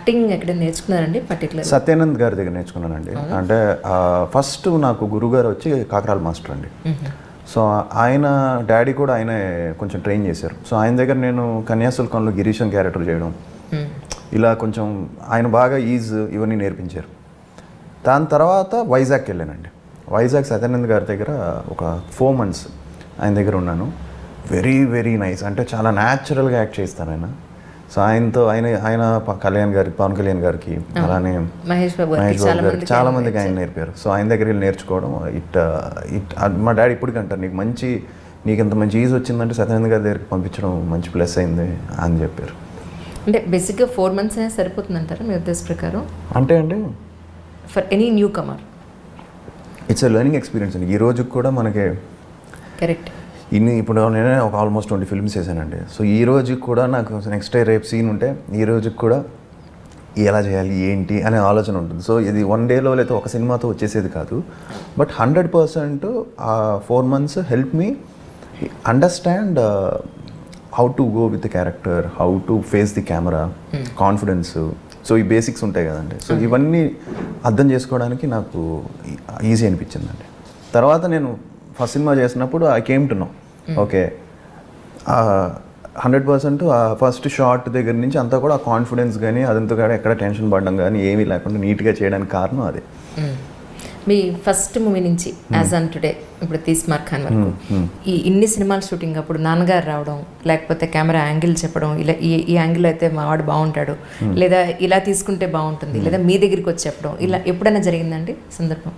Acting ఎక్కడ నేర్చుకున్నారండి particular? Satyanand గారి దగ్గర నేర్చుకున్నానండి. అంటే ఫస్ట్ నాకు గురుగారు వచ్చి కాకరాల మాస్టర్ అండి. సో ఆయన డాడీ కూడా ఆయన కొంచెం ట్రైన్ చేశారు. సో ఆయన దగ్గర నేను కన్యాశుల్కంలో గిరీశం క్యారెక్టర్ చేయడం, ఇలా కొంచెం ఆయన బాగా ఇవన్నీ నేర్పించారు. దాని తర్వాత వైజాగ్కి వెళ్ళానండి. వైజాగ్ సత్యానంద్ గారి దగ్గర ఒక 4 months ఆయన దగ్గర ఉన్నాను. వెరీ వెరీ నైస్, అంటే చాలా న్యాచురల్గా యాక్ట్ చేస్తారు ఆయన. సో ఆయనతో ఆయన పవన్ కళ్యాణ్ గారికి అలానే మహేష్ బాబు గారికి చాలా మందికి ఆయన నేర్పారు. సో ఆయన దగ్గర వెళ్ళి నేర్చుకోవడం మా డాడీ ఇప్పటికి అంటారు, నీకు ఇంత మంచి ఈజ్ వచ్చిందంటే సత్యానంద్ గారి దగ్గరికి పంపించడం మంచి ప్లస్ అయింది అని చెప్పారు. అంటే బేసిక్గా 4 months అనేది సరిపోతుంది అంటారా మీ ఉద్దేశ ప్రకారం? అంటే అండి for any newcomer it's a learning experience అండి. ఈ రోజుకి కూడా మనకి కరెక్ట్ ఇప్పుడు నేనే ఒక ఆల్మోస్ట్ 20 films చేశానండి. సో ఈ రోజుకి కూడా నాకు నెక్స్ట్ డే రేపు సీన్ ఉంటే ఈ రోజుకి కూడా ఎలా చేయాలి ఏంటి అనే ఆలోచన ఉంటుంది. సో ఇది 1 dayలో అయితే ఒక సినిమాతో వచ్చేసేది కాదు. బట్ 100% ఆ 4 months help me understand how to go with the character, how to face the camera, confidence. So ఈ బేసిక్స్ ఉంటాయి కదండి. సో ఇవన్నీ అర్థం చేసుకోవడానికి నాకు ఈజీ అనిపించిందండి. తర్వాత నేను ఫస్ట్ సినిమా చేసినప్పుడు I came to know okay 100% ఆ ఫస్ట్ షాట్ దగ్గర నుంచి అంతా కూడా ఆ కాన్ఫిడెన్స్ కానీ అదంతా కూడా ఎక్కడ టెన్షన్ పడడం కానీ ఏమీ లేకుండా నీట్గా చేయడానికి కారణం అదే. మీ ఫస్ట్ మూవీ నుంచి యాజ్ ఆన్ టుడే ఇప్పుడు తీస్మార్ ఖాన్ వరకు ఇన్ని సినిమాల షూటింగ్ అప్పుడు నాన్నగారు రావడం, లేకపోతే కెమెరా యాంగిల్ చెప్పడం, ఇలా ఈ యాంగిల్ అయితే మా వాడు బాగుంటాడు, లేదా ఇలా తీసుకుంటే బాగుంటుంది, లేదా మీ దగ్గరికి వచ్చి చెప్పడం, ఇలా ఎప్పుడైనా జరిగిందండి సందర్భం?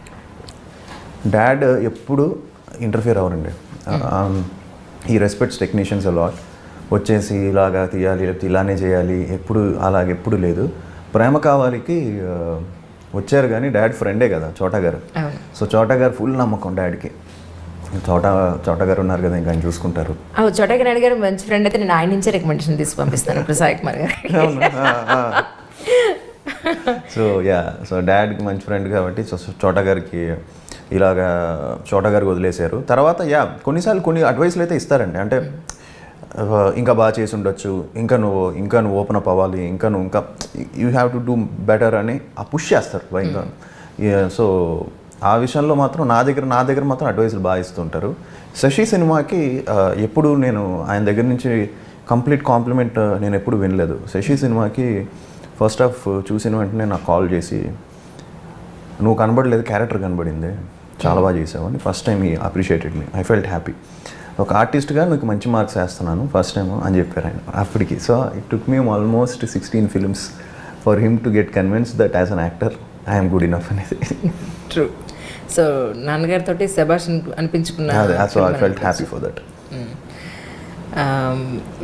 డాడ్ ఎప్పుడు ఇంటర్ఫియర్ అవ్వరండి. ఈ రెస్పెక్ట్స్ టెక్నీషియన్స్ అలాట్, వచ్చేసి ఇలాగా తీయాలి లేకపోతే ఇలానే చేయాలి ఎప్పుడు లేదు. ప్రేమ కావాలికి వచ్చారు కానీ డాడ్ ఫ్రెండే కదా చోటా గారు. సో చోటా గారు ఫుల్ నమ్మకం డాడీకి. చోటా గారు ఉన్నారు కదా ఇంకా ఆయన చూసుకుంటారు. చోటా గారు అడిగారు మంచి ఫ్రెండ్ అయితే నేను ఆయన నుంచే రికమెండేషన్ తీసి పంపిస్తాను ఇప్పుడు సాయి కుమార్ గారు. సో డాడ్కి మంచి ఫ్రెండ్ కాబట్టి చోటా గారికి ఇలాగా చోటా గారికి వదిలేశారు. తర్వాత కొన్నిసార్లు కొన్ని అడ్వైస్లు అయితే ఇస్తారండి. అంటే ఇంకా బాగా చేసి ఉండొచ్చు, ఇంకా నువ్వు ఓపెన్ అప్ అవ్వాలి, ఇంకా you have to do better అని ఆ పుష్ చేస్తారు ఇంకా. సో ఆ విషయంలో మాత్రం నా దగ్గర మాత్రం అడ్వైస్లు బాగా ఇస్తుంటారు. శశి సినిమాకి ఎప్పుడు నేను ఆయన దగ్గర నుంచి కంప్లీట్ కాంప్లిమెంట్ నేను ఎప్పుడు వినలేదు. శశి సినిమాకి ఫస్ట్ హాఫ్ చూసిన వెంటనే నాకు కాల్ చేసి, నువ్వు కనబడలేదు, క్యారెక్టర్ కనబడింది, చాలా బాగా చేసావు అని ఫస్ట్ టైం ఈ appreciated me. I felt happy. ఒక ఆర్టిస్ట్గా నీకు మంచి మార్క్స్ వేస్తున్నాను ఫస్ట్ టైం అని చెప్పారు ఆయన అప్పటికి. So it took me almost 16 films for him to get convince that as an actor I'm good enough అనేది. ట్రూ. సో నాన్నగారితో శభాష్ అనిపించుకున్నారు. So I felt happy for that.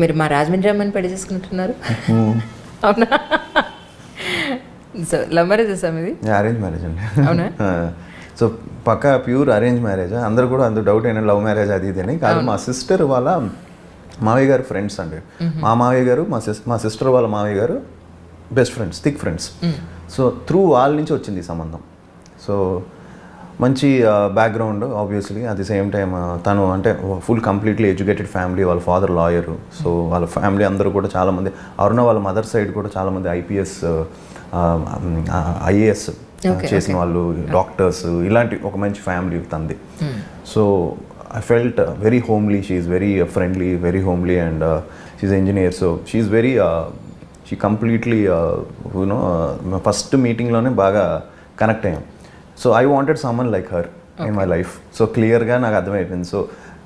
మీరు మా రాజమండ్రి అమ్మని పెళ్లి చేసుకుంటున్నారు అవునా? సో లవ్ మ్యారేజ్ మీది? అరేంజ్ మ్యారేజ్ అండి. అవునా? సో పక్కా ప్యూర్ అరేంజ్ మ్యారేజ్. అందరూ కూడా అందులో డౌట్ అయినా లవ్ మ్యారేజ్ అది ఇది అని కాదు. మా సిస్టర్ వాళ్ళ మావయ్య గారు ఫ్రెండ్స్ అండి. మా మావయ్య గారు మా సిస్టర్ వాళ్ళ మావయ్య గారు best friends, thick friends. So through వాళ్ళ నుంచి వచ్చింది ఈ సంబంధం. సో మంచి background obviously. At the same time తను అంటే ఫుల్ కంప్లీట్లీ ఎడ్యుకేటెడ్ ఫ్యామిలీ. వాళ్ళ ఫాదర్ లాయరు. సో వాళ్ళ ఫ్యామిలీ అందరూ కూడా చాలామంది, అరుణ వాళ్ళ మదర్ సైడ్ కూడా చాలామంది ఐపీఎస్ ఐఏఎస్ చేసిన వాళ్ళు, డాక్టర్స్, ఇలాంటి ఒక మంచి ఫ్యామిలీ తంది. So I felt very homely. She is very friendly, very homely and she is engineer. So she is very she completely you know first మీటింగ్లోనే బాగా కనెక్ట్ అయ్యాం. So I wanted someone like her in my life. So క్లియర్గా నాకు అర్థమైపోయింది. So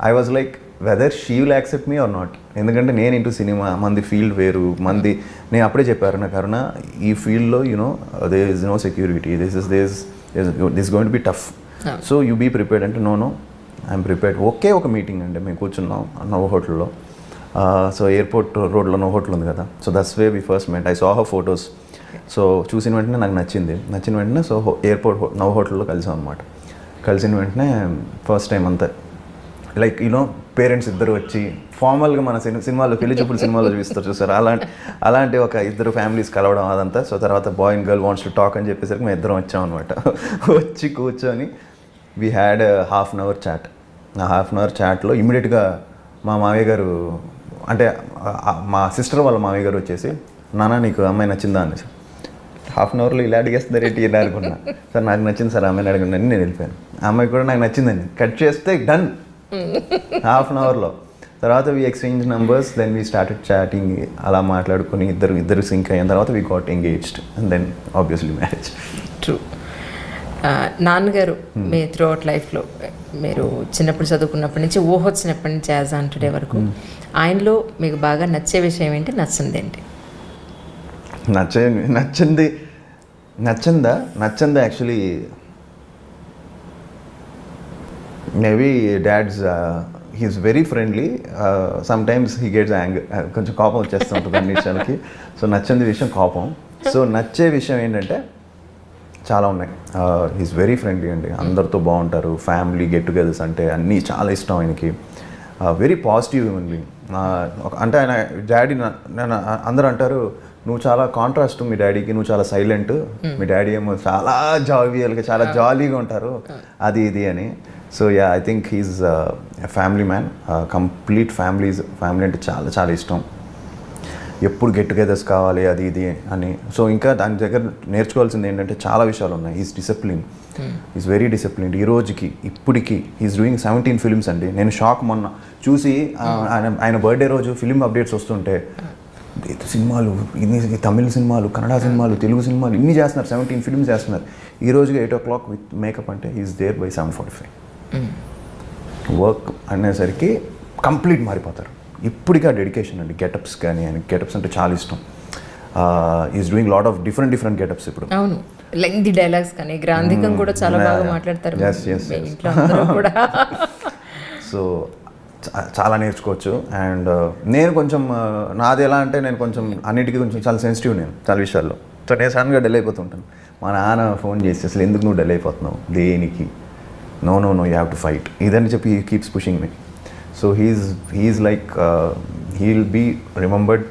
I was like whether she will accept me or not. ఎందుకంటే నేను into cinema, మంది field వేరు, నేను అప్పుడే చెప్పారు నాకు అరుణ ఈ ఫీల్డ్లో you know there is no security, this going to be tough, so you be prepared అంటే నో ఐఎమ్ ప్రిపేర్డ్. ఒకే ఒక మీటింగ్ అంటే మేము కూర్చున్నాం నవ్ హోటల్లో. సో ఎయిర్పోర్ట్ రోడ్లో నవ్ హోటల్ ఉంది కదా. So that's way we first met. I saw her photos. So చూసిన వెంటనే నాకు నచ్చిన వెంటనే సో ఎయిర్పోర్ట్ నవ్ హోటల్లో కలిసాం అనమాట. కలిసిన వెంటనే ఫస్ట్ టైం అంతే లైక్ యూనో పేరెంట్స్ ఇద్దరు వచ్చి ఫార్మల్గా మన సినిమాలో పెళ్లి చూపులు సినిమాలో చూస్తారు చూసారు, అలాంటి ఒక ఇద్దరు ఫ్యామిలీస్ కలవడం అదంతా. సో తర్వాత boy and girl wants to talk అని చెప్పేసరికి మేము ఇద్దరం వచ్చాం అనమాట. వచ్చి కూర్చొని we had half an hour chat. ఆ హాఫ్ అన్ అవర్ చాట్లో ఇమ్మీడియట్గా మా మావయ్య గారు అంటే మా సిస్టర్ వాళ్ళ మావయ్య గారు వచ్చేసి, నాన్న నీకు అమ్మాయి నచ్చిందా అనేసి. హాఫ్ అన్ అవర్లో ఇలా అడిగేస్తున్నారు ఏంటి ఇలా అనుకున్నా. సార్ నాకు నచ్చింది సార్ అమ్మాయిని అడుగున్నాను నేను వెళ్ళిపోయాను. ఆ అమ్మాయి కూడా నాకు నచ్చిందండి, కట్ చేస్తే డన్ హాఫ్ అన్ అవర్లో. తర్వాత we exchange numbers, then we started chatting, అలా మాట్లాడుకుని ఇద్దరు సింక్ అయిన తర్వాత we got engaged and then obviously marriage. True. నాన్నగారు మీ త్రూ అవుట్ లైఫ్లో మీరు చిన్నప్పుడు చదువుకున్నప్పటి నుంచి ఊహొచ్చినప్పటి నుంచి యాజ్ ఆన్ టుడే వరకు ఆయనలో మీకు బాగా నచ్చే విషయం ఏంటి, నచ్చింది ఏంటి? నచ్చిందా actually maybe dads he's very friendly, sometimes he gets anger, కొంచెం కోపం వచ్చేస్తూ ఉంటుంది అన్ని విషయాలకి. సో నచ్చింది విషయం కోపం. సో నచ్చే విషయం ఏంటంటే చాలా ఉన్నాయి. హీస్ వెరీ ఫ్రెండ్లీ అండి, అందరితో బాగుంటారు, ఫ్యామిలీ గెట్ టుగెదర్స్ అంటే అన్నీ చాలా ఇష్టం ఆయనకి. Very positive human being. అంటే ఆయన డాడీ అందరూ అంటారు నువ్వు చాలా కాంట్రాస్ట్ మీ డాడీకి, నువ్వు చాలా సైలెంట్, మీ డాడీ ఏమో చాలా జావియల్గా చాలా జాలీగా ఉంటారు అది ఇది అని. So yeah, I think he's family man, complete family అంటే చాలా చాలా ఇష్టం. ఎప్పుడు గెట్ టుగెదర్స్ కావాలి అది ఇది అని. సో ఇంకా దాని దగ్గర నేర్చుకోవాల్సింది ఏంటంటే చాలా విషయాలు ఉన్నాయి. Is discipline, is very disciplined. ఈ రోజుకి ఇప్పటికి ఈజ్ డూయింగ్ 17 ఫిల్మ్స్ అండి. నేను షాక్ మొన్న చూసి ఆయన బర్త్డే రోజు ఫిలిం అప్డేట్స్ వస్తుంటే సినిమాలు, ఇన్ని తమిళ సినిమాలు, కన్నడ సినిమాలు, తెలుగు సినిమాలు ఇన్ని చేస్తున్నారు, 17 ఫిల్మ్స్ చేస్తున్నారు. ఈ రోజుకి 8 o'clock విత్ మేకప్ అంటే ఈజ్ దేర్ బై 7:45. వర్క్ అనేసరికి కంప్లీట్ మారిపోతారు. ఇప్పటికీ ఆ డెడికేషన్ అండి. గెటప్స్ కానీ, ఆయన గెటప్స్ అంటే చాలా ఇష్టం. Is doing lot of different getups ఇప్పుడు. అవును, లెంగ్తీ డైలాగ్స్ కానీ గ్రాంధికం కూడా చాలా బాగా మాట్లాడతారు ఇంట్లో అందరూ కూడా. సో చాలా నేర్చుకోవచ్చు. అండ్ నేను కొంచెం నాది ఎలా అంటే నేను కొంచెం అన్నిటికీ కొంచెం చాలా సెన్సిటివ్, నేను చాలా విషయాల్లో. సో నేను సడన్గా డెల్ అయిపోతుంటాను. మా నాన్న ఫోన్ చేసి అసలు ఎందుకు నువ్వు డెల్ అయిపోతున్నావు దేనికి, no you have to fight ఇదని చెప్పి he keeps pushing me. So he's like he will be remembered